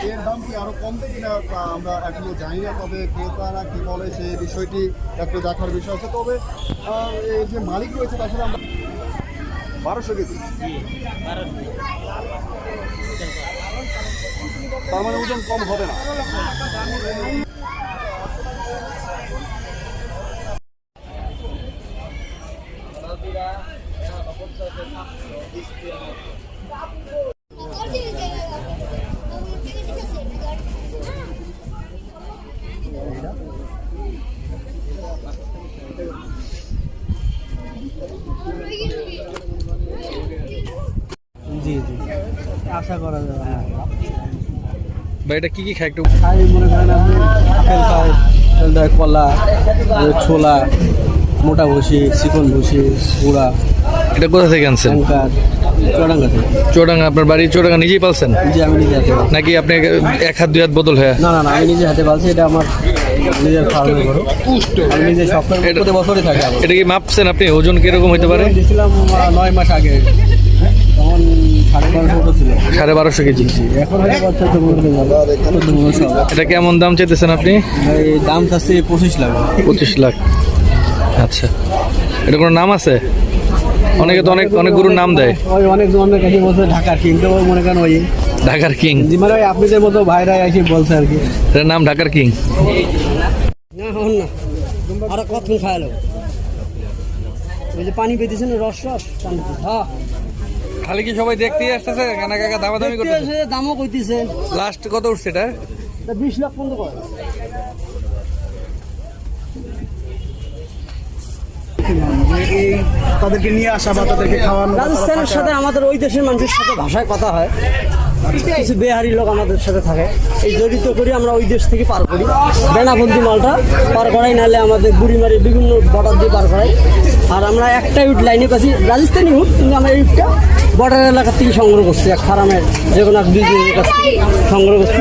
এর দাম কি আরো কমবে কিনা তা আমরা এখনো জানি না, তবে ক্রেতারা কি বলে সেই বিষয়টি একটু দেখার বিষয় আছে। তবে এই যে মালিক রয়েছে তার সাথে আমরা 1200 কেজি, তার মানে ওজন কম হবে না। জি জি, আশা করা যায়। হ্যাঁ ভাই এটা কি কি খায় একটু খাই মনে করেন আপনি আপেল খায়, আপেল দেয়, কলা, ছোলা, মোটা ভুসি, চিকন ভুসি, গুঁড়া, এটা কোথা থেকে আনছেন? অ্যাঙ্কার, চুয়াডাঙ্গা থেকে। চুয়াডাঙ্গা, আপনার বাড়ি চুয়াডাঙ্গা, নিজেই পালছেন জি, আমি নিজে হাতে পালছি। নাকি আপনি এক হাত দুই হাত বদল হয়ে? না না না, আমি নিজে হাতে পালছি। এটা আমার নিজের ফার্মের গরু, আমি নিজে সপ্তাহে প্রতি বছরই থাকে। এটা কি মাপছেন আপনি? ওজন কিরকম হতে পারে? দিয়েছিলাম 9 মাস আগে, তখন 1250 ছিল। 1250 কেজি। এখন হয়তো 14 হবে। এটা কেমন দাম চাইতেছেন আপনি? এই দাম চাচ্ছি 25 লাখ। 25 লাখ। আচ্ছা, এটা কোনো নাম আছে? অনেকে তো অনেক অনেক গরুর নাম দেয়। ওই অনেক জনের কাছে বলছে ঢাকার কিং, তো মনে করেন ওই ঢাকার কিং, মানে ওই আপনাদের মতো ভাইরা এসে বলছে আর কি। এটার নাম ঢাকার কিং। না হন না, আর কতক্ষণ খাওয়ালো? ওই যে পানি পেতেছেন, রস রস পানি। হ্যাঁ, খালি কি সবাই দেখতেই আসতেছে? কানা কাকা দামাদামি করতেছে। দামও কইতেছে। লাস্ট কত উঠছে এটা? 20 লাখ পর্যন্ত করে। তাদেরকে নিয়ে আসা বা তাদেরকে খাওয়ানো, রাজস্থানের সাথে আমাদের ওই দেশের মানুষের সাথে ভাষায় কথা হয়, কিছু বেহারি লোক আমাদের সাথে থাকে, এই জড়িত করি আমরা ওই দেশ থেকে পার করি। বেনাবন্দি মালটা পার করাই, নাহলে আমাদের বুড়িমারি বিভিন্ন বর্ডার দিয়ে পার করাই। আর আমরা একটা উট লাইনে পাচ্ছি, রাজস্থানি উট, কিন্তু আমরা এই উটটা বর্ডার এলাকার থেকে সংগ্রহ করছি, এক ফার্মের যে কোনো এক 2 জনের কাছ থেকে সংগ্রহ করছি।